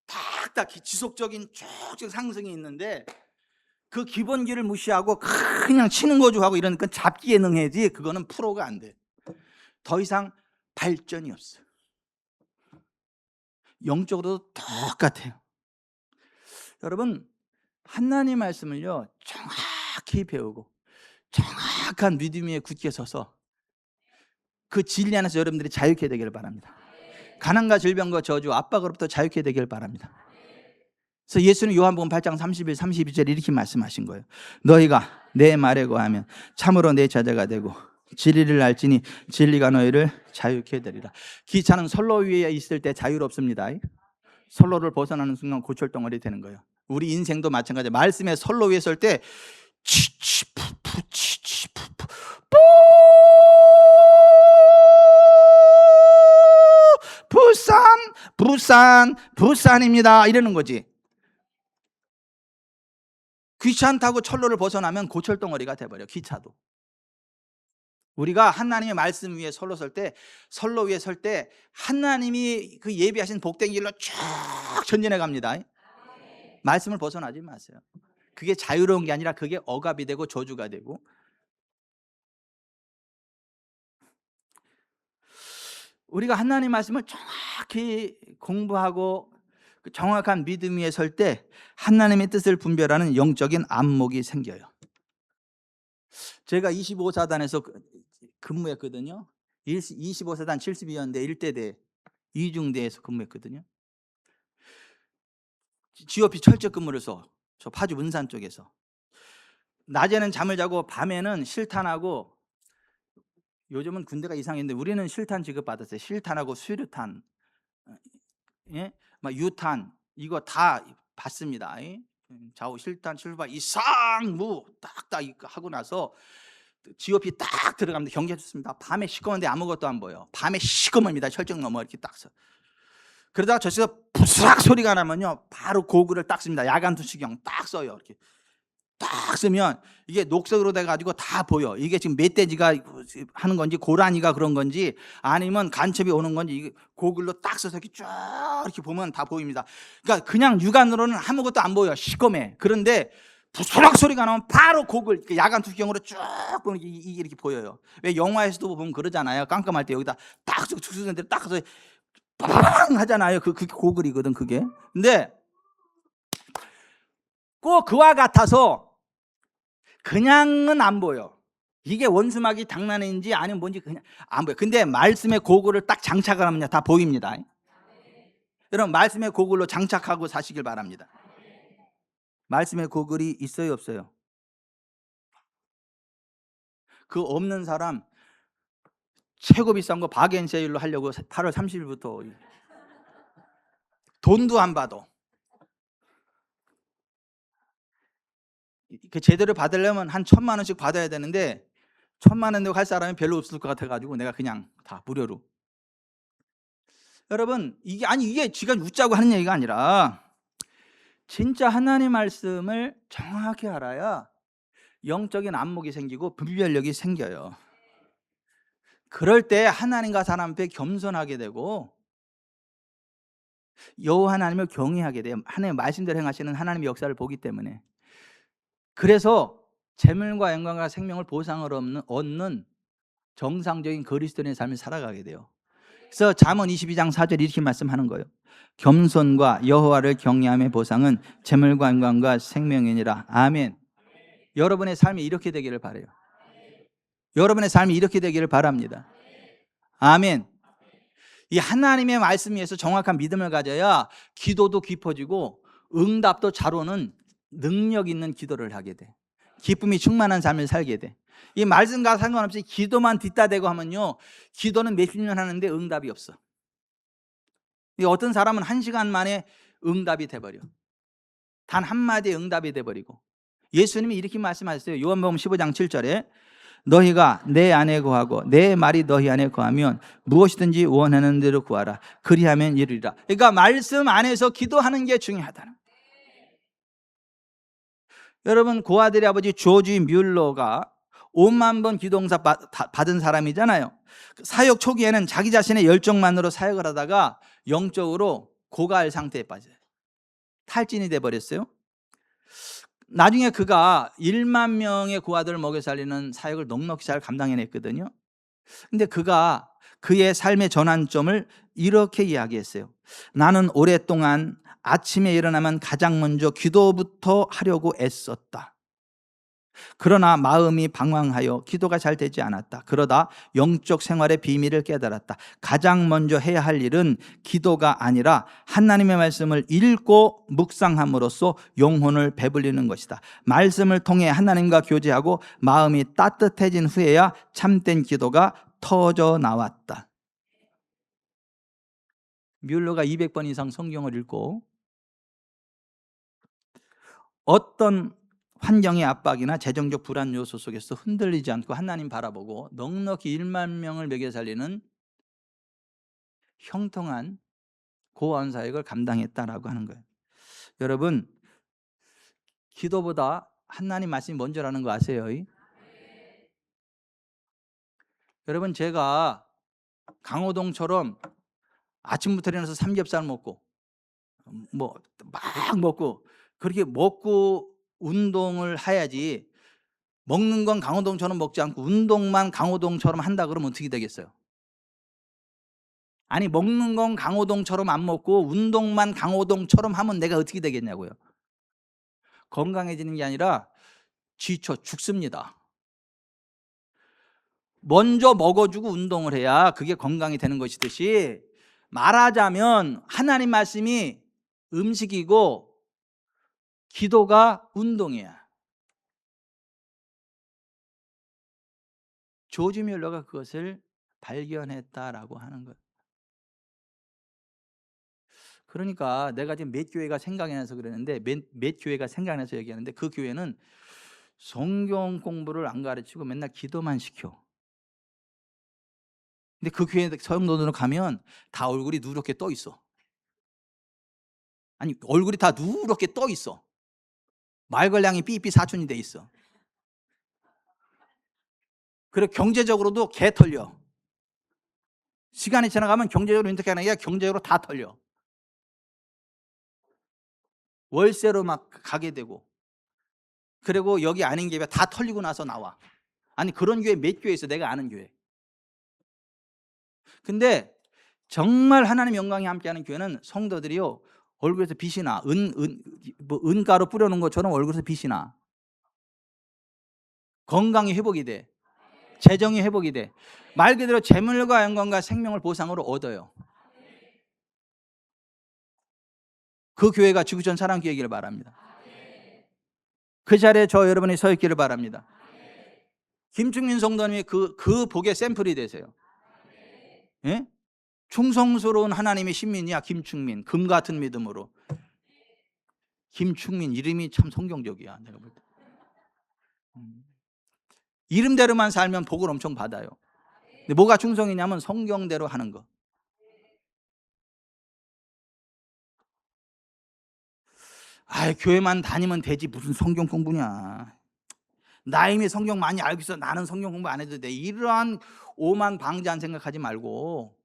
탁탁 지속적인 쭉 상승이 있는데, 그 기본기를 무시하고 그냥 치는 거죠 하고 이러니까 잡기에 능해지. 그거는 프로가 안 돼. 더 이상 발전이 없어. 영적으로도 똑같아요. 여러분, 하나님 말씀을요 정확히 배우고 정확한 믿음 위에 굳게 서서 그 진리 안에서 여러분들이 자유케 되기를 바랍니다. 가난과 질병과 저주, 압박으로부터 자유케 되기를 바랍니다. 그래서 예수는 요한복음 8장 31, 32절 이렇게 말씀하신 거예요. 너희가 내 말에 거하면 참으로 내 자녀가 되고 진리를 알지니 진리가 너희를 자유케 되리라. 기차는 선로 위에 있을 때 자유롭습니다. 선로를 벗어나는 순간 고철덩어리 되는 거예요. 우리 인생도 마찬가지예요. 말씀에 선로 위에 설 때 치치푸푸 치치푸푸 부산입니다 이러는 거지. 귀찮 타고 철로를 벗어나면 고철덩어리가 돼버려. 기차도. 우리가 하나님의 말씀 위에 선로 위에 설 때 하나님이 그 예비하신 복된 길로 쭉 전진해 갑니다. 말씀을 벗어나지 마세요. 그게 자유로운 게 아니라 그게 억압이 되고 저주가 되고. 우리가 하나님 말씀을 정확히 공부하고 그 정확한 믿음 위에 설 때 하나님의 뜻을 분별하는 영적인 안목이 생겨요. 제가 25사단에서 근무했거든요. 25사단 72연대 1대대 2중대에서 근무했거든요. GOP 철저 근무를 해서 저 파주 문산 쪽에서 낮에는 잠을 자고 밤에는 실탄하고 요즘은 군대가 이상했는데 우리는 실탄 지급받았어요. 실탄하고 수류탄, 예? 막 유탄 이거 다 받습니다. 좌우 실탄 출발 이상 무 딱딱 하고 나서 GOP 딱 들어갑니다. 경계해 줬습니다. 밤에 시꺼먼데 아무것도 안 보여. 밤에 시꺼먼입니다. 철정 넘어 이렇게 딱 서. 그러다가 저쪽에서 부스락 소리가 나면요 바로 고글을 딱 씁니다. 야간 투시경 딱 써요. 이렇게 딱 쓰면 이게 녹색으로 돼가지고 다 보여. 이게 지금 멧돼지가 하는 건지 고라니가 그런 건지 아니면 간첩이 오는 건지 이게 고글로 딱 써서 이렇게 쭉 이렇게 보면 다 보입니다. 그러니까 그냥 육안으로는 아무것도 안 보여. 시꺼매. 그런데 부스락 소리가 나면 바로 고글 야간 투시경으로 쭉 보면 이게 이렇게 보여요. 왜 영화에서도 보면 그러잖아요. 깜깜할 때 여기다 딱 특수선들이 딱 해서 빠방 하잖아요. 그게 고글이거든 그게. 근데 꼭 그와 같아서 그냥은 안 보여. 이게 원수막이 장난인지 아니면 뭔지 그냥 안 보여. 근데 말씀의 고글을 딱 장착을 하면요 다 보입니다. 여러분 말씀의 고글로 장착하고 사시길 바랍니다. 말씀의 고글이 있어요 없어요? 그 없는 사람 최고 비싼 거 바겐세일로 하려고 8월 30일부터 돈도 안 받아. 그 제대로 받으려면 한 1,000만 원씩 받아야 되는데 1,000만 원 내고 할 사람이 별로 없을 것 같아가지고 내가 그냥 다 무료로. 여러분 이게 지가 웃자고 하는 얘기가 아니라 진짜 하나님 말씀을 정확히 알아야 영적인 안목이 생기고 분별력이 생겨요. 그럴 때 하나님과 사람 앞에 겸손하게 되고 여호와 하나님을 경외하게 돼요. 하나님의 말씀대로 행하시는 하나님의 역사를 보기 때문에. 그래서 재물과 영광과 생명을 보상을 얻는 정상적인 그리스도인의 삶을 살아가게 돼요. 그래서 잠언 22장 4절 이렇게 말씀하는 거예요. 겸손과 여호와를 경외함의 보상은 재물과 영광과 생명이니라. 아멘. 여러분의 삶이 이렇게 되기를 바라요. 여러분의 삶이 이렇게 되기를 바랍니다. 아멘. 이 하나님의 말씀 위에서 정확한 믿음을 가져야 기도도 깊어지고 응답도 잘 오는 능력 있는 기도를 하게 돼. 기쁨이 충만한 삶을 살게 돼. 이 말씀과 상관없이 기도만 뒷다 대고 하면요 기도는 몇십 년 하는데 응답이 없어. 어떤 사람은 1시간 만에 응답이 돼버려. 단 한마디에 응답이 돼버리고. 예수님이 이렇게 말씀하셨어요. 요한복음 15장 7절에 너희가 내 안에 거하고 내 말이 너희 안에 거하면 무엇이든지 원하는 대로 구하라. 그리하면 이루리라. 그러니까 말씀 안에서 기도하는 게 중요하다는. 여러분 고아들의 아버지 조지 뮬러가 5만 번 기도응답 받은 사람이잖아요. 사역 초기에는 자기 자신의 열정만으로 사역을 하다가 영적으로 고갈 상태에 빠져요. 탈진이 돼버렸어요. 나중에 그가 1만 명의 고아들을 먹여 살리는 사역을 넉넉히 잘 감당해냈거든요. 근데 그가 그의 삶의 전환점을 이렇게 이야기했어요. 나는 오랫동안 아침에 일어나면 가장 먼저 기도부터 하려고 애썼다. 그러나 마음이 방황하여 기도가 잘 되지 않았다. 그러다 영적 생활의 비밀을 깨달았다. 가장 먼저 해야 할 일은 기도가 아니라 하나님의 말씀을 읽고 묵상함으로써 영혼을 배불리는 것이다. 말씀을 통해 하나님과 교제하고 마음이 따뜻해진 후에야 참된 기도가 터져 나왔다. 뮬러가 200번 이상 성경을 읽고 어떤 환경의 압박이나 재정적 불안 요소 속에서 흔들리지 않고 하나님 바라보고 넉넉히 1만 명을 먹여 살리는 형통한 고아원 사역을 감당했다라고 하는 거예요. 여러분 기도보다 하나님 말씀이 먼저라는 거 아세요? 여러분 제가 강호동처럼 아침부터 일어나서 삼겹살 먹고 뭐 막 먹고 그렇게 먹고 운동을 해야지 먹는 건 강호동처럼 먹지 않고 운동만 강호동처럼 한다 그러면 어떻게 되겠어요? 아니 먹는 건 강호동처럼 안 먹고 운동만 강호동처럼 하면 내가 어떻게 되겠냐고요. 건강해지는 게 아니라 지쳐 죽습니다. 먼저 먹어주고 운동을 해야 그게 건강이 되는 것이듯이 말하자면 하나님 말씀이 음식이고 기도가 운동이야. 조지 뮬러가 그것을 발견했다라고 하는 거예요. 그러니까 내가 지금 몇 교회가 생각이 나서 그러는데 몇 교회가 생각이 나서 얘기하는데 그 교회는 성경 공부를 안 가르치고 맨날 기도만 시켜. 근데 그 교회 성도들은 가면 다 얼굴이 누렇게 떠 있어. 아니 얼굴이 다 누렇게 떠 있어. 말괄량이 삐삐 사춘이 돼 있어. 그리고 경제적으로도 개 털려. 시간이 지나가면 경제적으로 어떻게 하는 게 경제적으로 다 털려. 월세로 막 가게 되고. 그리고 여기 아닌 교회 다 털리고 나서 나와. 아니 그런 교회 몇 교회 있어 내가 아는 교회. 근데 정말 하나님 영광이 함께하는 교회는 성도들이요 얼굴에서 빛이 나. 뭐 은가루 뿌려놓은 것처럼 얼굴에서 빛이 나. 건강이 회복이 돼. 재정이 회복이 돼. 말 그대로 재물과 영광과 생명을 보상으로 얻어요. 그 교회가 지구촌 사랑교회이기를 바랍니다. 그 자리에 저 여러분이 서 있기를 바랍니다. 김충민 성도님이 그 복의 샘플이 되세요. 예? 충성스러운 하나님의 신민이야. 김충민. 금 같은 믿음으로. 김충민 이름이 참 성경적이야. 내가 볼 때. 이름대로만 살면 복을 엄청 받아요. 근데 뭐가 충성이냐면 성경대로 하는 거. 아, 교회만 다니면 되지 무슨 성경 공부냐. 나 이미 성경 많이 알고 있어. 나는 성경 공부 안 해도 돼. 이러한 오만 방자한 생각하지 말고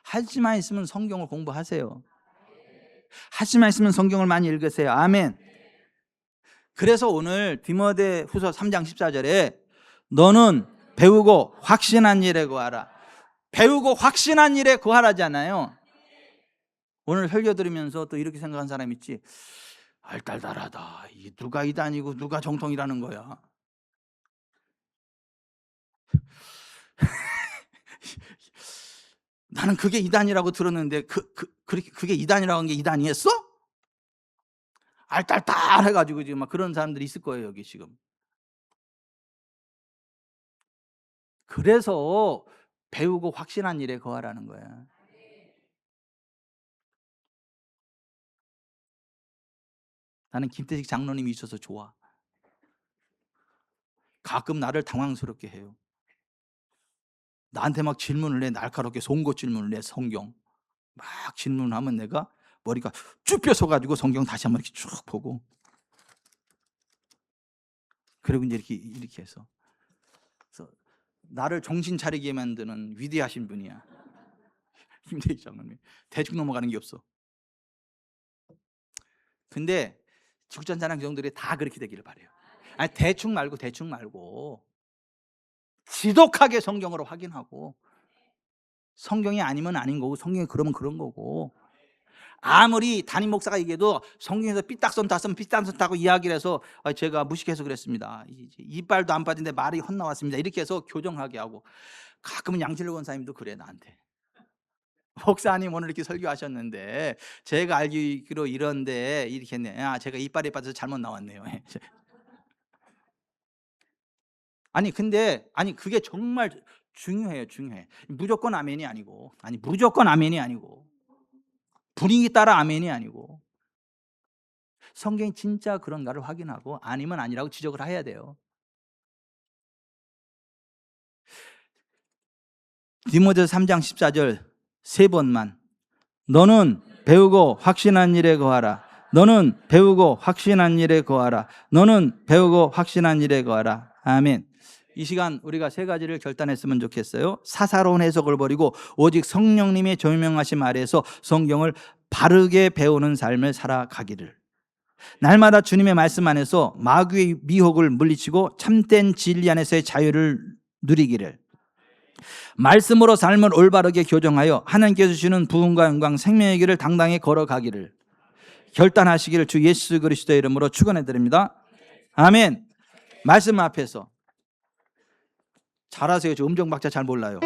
할 수만 있으면 성경을 공부하세요. 할 수만 있으면 성경을 많이 읽으세요. 아멘. 그래서 오늘 디모데후서 3장 14절에 너는 배우고 확신한 일에 구하라. 배우고 확신한 일에 구하라잖아요. 오늘 설교 들으면서 또 이렇게 생각한 사람 있지. 알딸딸하다. 누가 이단이고 누가 정통이라는 거야. 나는 그게 이단이라고 들었는데 그게 이단이라고 한 게 이단이었어? 알딸딸 해가지고 지금 막 그런 사람들이 있을 거예요 여기 지금. 그래서 배우고 확신한 일에 거하라는 거야. 나는 김태식 장로님이 있어서 좋아. 가끔 나를 당황스럽게 해요. 나한테 막 질문을 해. 날카롭게 송곳 질문을 해. 성경 막 질문하면 내가 머리가 쭉 펴서가지고 성경 다시 한번 이렇게 쭉 보고 그리고 이제 이렇게 해서 그래서 나를 정신 차리게 만드는 위대하신 분이야. 김태식 장로님. 대충 넘어가는 게 없어. 근데 직전자랑 정들이 다 그렇게 되기를 바래요. 아니 대충 말고 지독하게 성경으로 확인하고 성경이 아니면 아닌 거고 성경이 그러면 그런 거고 아무리 담임 목사가 얘기해도 성경에서 삐딱선 탔으면 삐딱선 타고 이야기를 해서 제가 무식해서 그랬습니다. 이빨도 안 빠진데 말이 헛나왔습니다. 이렇게 해서 교정하게 하고 가끔은 양질로 권사님도 그래 나한테. 목사님 오늘 이렇게 설교하셨는데 제가 알기로 이런데 이렇게 했네. 제가 이빨이 빠져서 잘못 나왔네요. 아니 근데 그게 정말 중요해요. 무조건 아멘이 아니고 분위기 따라 아멘이 아니고 성경이 진짜 그런가를 확인하고 아니면 아니라고 지적을 해야 돼요. 디모데서 3장 14절 3번만 너는 배우고 확신한 일에 거하라. 너는 배우고 확신한 일에 거하라. 너는 배우고 확신한 일에 거하라. 아멘. 이 시간 우리가 3가지를 결단했으면 좋겠어요. 사사로운 해석을 버리고 오직 성령님의 조명하심 아래에서 성경을 바르게 배우는 삶을 살아가기를. 날마다 주님의 말씀 안에서 마귀의 미혹을 물리치고 참된 진리 안에서의 자유를 누리기를. 말씀으로 삶을 올바르게 교정하여 하나님께서 주시는 부흥과 영광 생명의 길을 당당히 걸어가기를 결단하시기를 주 예수 그리스도의 이름으로 축원해 드립니다. 아멘. 말씀 앞에서 잘하세요. 저 음정 박자 잘 몰라요.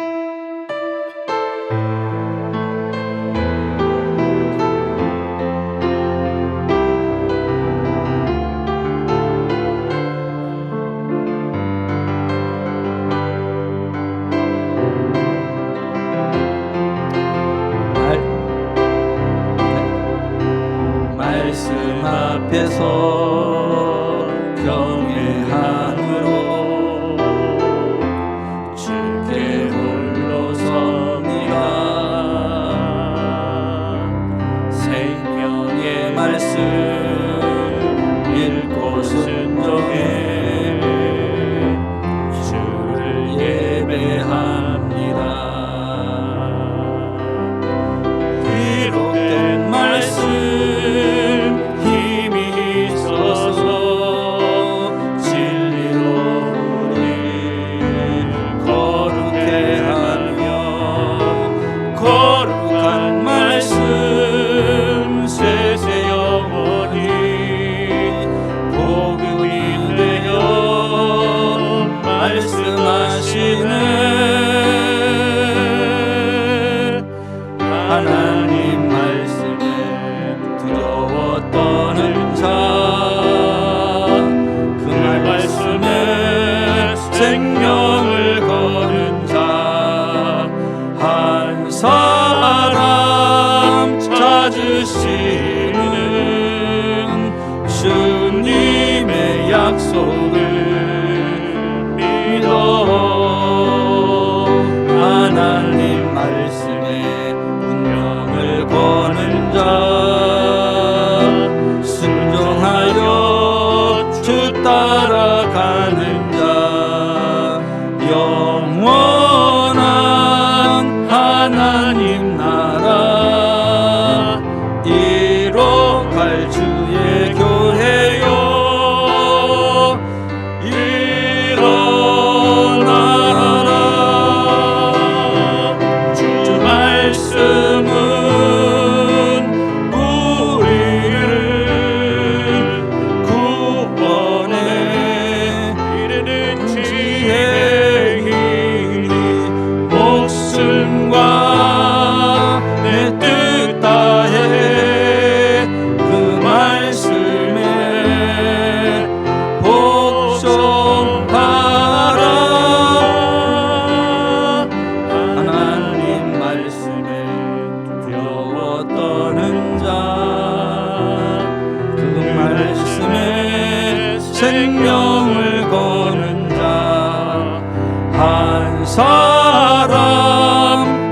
순종해 주를 예배합니다. 기록된 말씀 힘이 있어서 진리로 우리 거룩해 하며 거룩한 말씀 세세 영원히 복음이 되어 말씀하시네. 하나님 말씀에 두려워 떠는 자, 그 말씀에 생명을 거는 자, 한 사람 찾으시는 주님의 약속을 믿어. 하나님 말씀에 운명을 거는 자, 순종하여 주 따라가는 자, 영원한 하나님 나라 이뤄갈 주의 교회요 일어나라. 주 말씀은 우리를 구원에 이르는 지혜의 길이 목숨과 내 뜻 다해 그 말씀에 복종하라. 하나님 말씀에 두려워 떠는 자, 그 말씀에 생명을 거는 자, 한 사람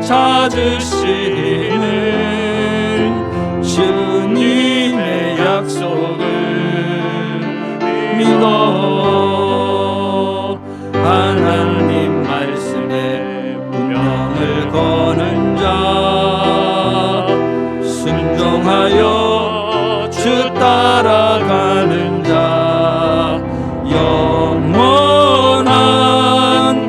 찾으시는 주님의 약속을 믿어. 하나님 말씀에 운명을 거는 자, 순종하여 주 따라가는 자, 영원한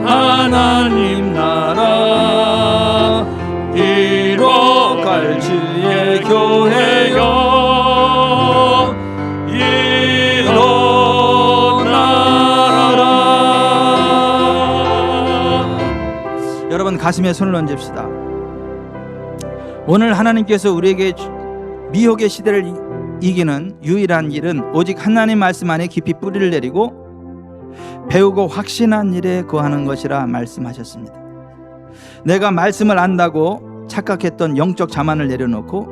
하나님 나라 이뤄갈 주의 교회여 일어나라. 여러분 가슴에 손을 얹읍시다. 오늘 하나님께서 우리에게 미혹의 시대를 이기는 유일한 일은 오직 하나님 말씀 안에 깊이 뿌리를 내리고 배우고 확신한 일에 거하는 것이라 말씀하셨습니다. 내가 말씀을 안다고 착각했던 영적 자만을 내려놓고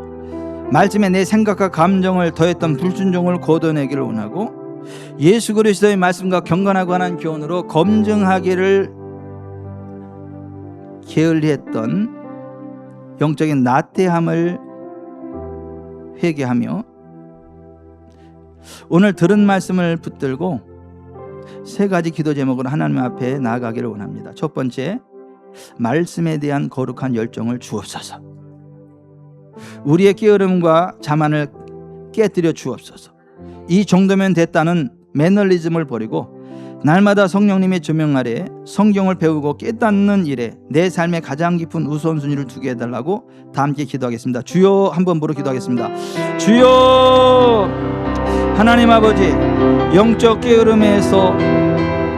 말씀에 내 생각과 감정을 더했던 불순종을 걷어내기를 원하고 예수 그리스도의 말씀과 경건하고 하는 교훈으로 검증하기를 게을리했던 영적인 나태함을 회개하며 오늘 들은 말씀을 붙들고 세 가지 기도 제목으로 하나님 앞에 나아가기를 원합니다. 첫 번째, 말씀에 대한 거룩한 열정을 주옵소서. 우리의 게으름과 자만을 깨뜨려 주옵소서. 이 정도면 됐다는 매너리즘을 버리고 날마다 성령님의 조명 아래 성경을 배우고 깨닫는 일에 내 삶의 가장 깊은 우선순위를 두게 해달라고 다 함께 기도하겠습니다. 주여, 한번 부르 기도하겠습니다. 주여, 하나님 아버지, 영적 게으름에서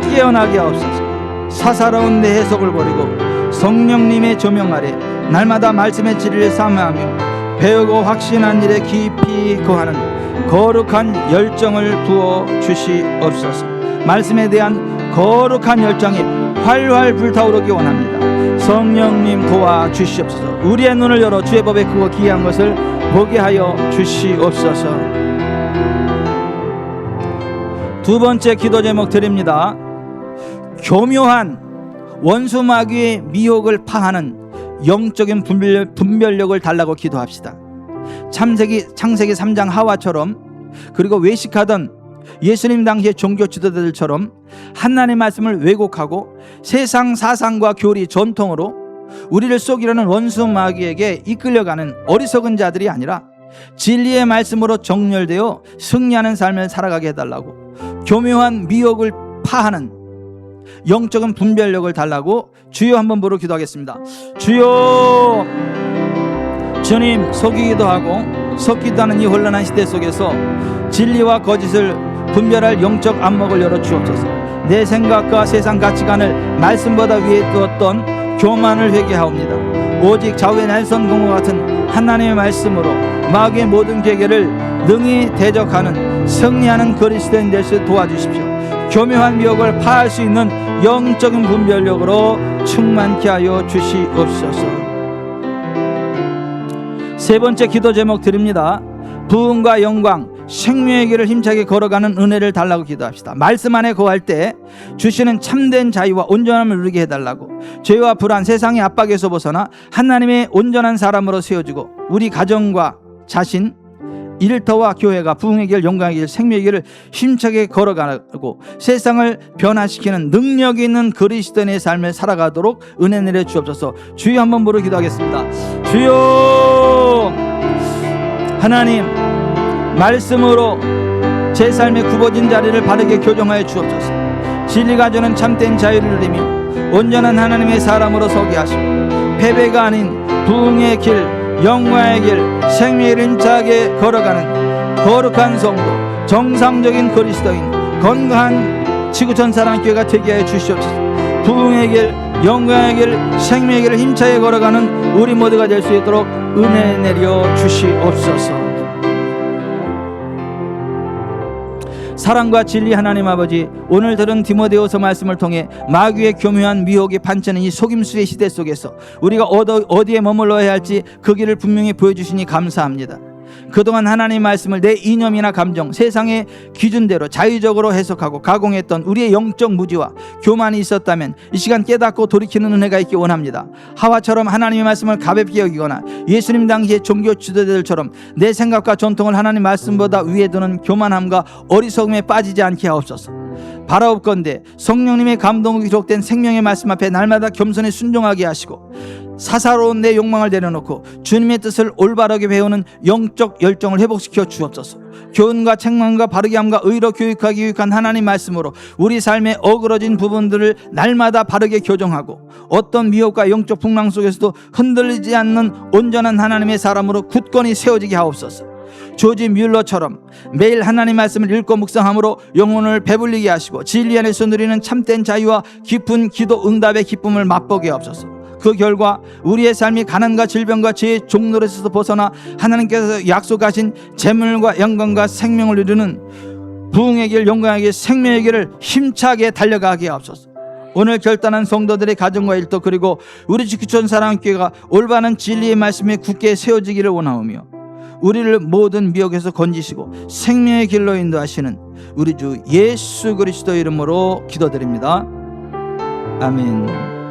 깨어나게 하옵소서. 사사로운 내 해석을 버리고 성령님의 조명 아래 날마다 말씀의 진리를 삼아하며 배우고 확신한 일에 깊이 거하는 거룩한 열정을 부어 주시옵소서. 말씀에 대한 거룩한 열정이 활활 불타오르기 원합니다. 성령님 도와주시옵소서. 우리의 눈을 열어 주의 법의 크고 기이한 것을 보게 하여 주시옵소서. 두 번째 기도 제목 드립니다. 교묘한 원수 마귀의 미혹을 파하는 영적인 분별력을 달라고 기도합시다. 창세기 3장 하와처럼, 그리고 외식하던 예수님 당시의 종교 지도자들처럼 하나님의 말씀을 왜곡하고 세상 사상과 교리 전통으로 우리를 속이려는 원수 마귀에게 이끌려가는 어리석은 자들이 아니라 진리의 말씀으로 정렬되어 승리하는 삶을 살아가게 해달라고, 교묘한 미혹을 파하는 영적인 분별력을 달라고 주여 한번 부르고 기도하겠습니다. 주여, 주님, 속이기도 하고 섞기도 하는 이 혼란한 시대 속에서 진리와 거짓을 분별할 영적 안목을 열어 주옵소서. 내 생각과 세상 가치관을 말씀보다 위에 두었던 교만을 회개하옵니다. 오직 좌우의 날선 공과 같은 하나님의 말씀으로 마귀의 모든 계계를 능히 대적하는 승리하는 그리스도인 될 수 도와주십시오. 교묘한 미혹을 파할 수 있는 영적인 분별력으로 충만케 하여 주시옵소서. 세 번째 기도 제목 드립니다. 부흥과 영광, 생명의 길을 힘차게 걸어가는 은혜를 달라고 기도합시다. 말씀 안에 거할 때 주시는 참된 자유와 온전함을 누리게 해달라고, 죄와 불안, 세상의 압박에서 벗어나 하나님의 온전한 사람으로 세워지고 우리 가정과 자신, 일터와 교회가 부흥의 길, 영광의 길, 생명의 길을 힘차게 걸어가고 세상을 변화시키는 능력이 있는 그리스도인의 삶을 살아가도록 은혜 내려 주옵소서. 주여 한번 부르고 기도하겠습니다. 주여, 하나님 말씀으로 제 삶의 굽어진 자리를 바르게 교정하여 주옵소서. 진리가 주는 참된 자유를 누리며 온전한 하나님의 사람으로 서게 하시고 패배가 아닌 부흥의 길, 영광의 길, 생명의 길을 힘차게 걸어가는 거룩한 성도, 정상적인 그리스도인, 건강한 지구촌 사랑교회가 되게 하여 주시옵소서. 부흥의 길, 영광의 길, 생명의 길을 힘차게 걸어가는 우리 모두가 될 수 있도록 은혜 내려 주시옵소서. 사랑과 진리 하나님 아버지, 오늘 들은 디모데후서 말씀을 통해 마귀의 교묘한 미혹이 판치는 이 속임수의 시대 속에서 우리가 어디에 머물러야 할지 그 길을 분명히 보여주시니 감사합니다. 그동안 하나님의 말씀을 내 이념이나 감정, 세상의 기준대로 자유적으로 해석하고 가공했던 우리의 영적 무지와 교만이 있었다면 이 시간 깨닫고 돌이키는 은혜가 있기 원합니다. 하와처럼 하나님의 말씀을 가볍게 여기거나 예수님 당시의 종교 지도자들처럼 내 생각과 전통을 하나님 말씀보다 위에 두는 교만함과 어리석음에 빠지지 않게 하옵소서. 바라옵건대 성령님의 감동으로 기록된 생명의 말씀 앞에 날마다 겸손히 순종하게 하시고 사사로운 내 욕망을 내려놓고 주님의 뜻을 올바르게 배우는 영적 열정을 회복시켜 주옵소서. 교훈과 책망과 바르게함과 의로 교육하기 유익한 하나님 말씀으로 우리 삶의 어그러진 부분들을 날마다 바르게 교정하고 어떤 미혹과 영적 풍랑 속에서도 흔들리지 않는 온전한 하나님의 사람으로 굳건히 세워지게 하옵소서. 조지 뮬러처럼 매일 하나님 말씀을 읽고 묵상함으로 영혼을 배불리게 하시고 진리 안에서 누리는 참된 자유와 깊은 기도 응답의 기쁨을 맛보게 하옵소서. 그 결과 우리의 삶이 가난과 질병과 죄의 종노릇에서 벗어나 하나님께서 약속하신 재물과 영광과 생명을 누리는 부흥의 길, 영광의 길, 생명의 길을 힘차게 달려가게 하옵소서. 오늘 결단한 성도들의 가정과 일터 그리고 우리 지구촌 사랑교회가 올바른 진리의 말씀에 굳게 세워지기를 원하오며 우리를 모든 미혹에서 건지시고 생명의 길로 인도하시는 우리 주 예수 그리스도 이름으로 기도드립니다. 아멘.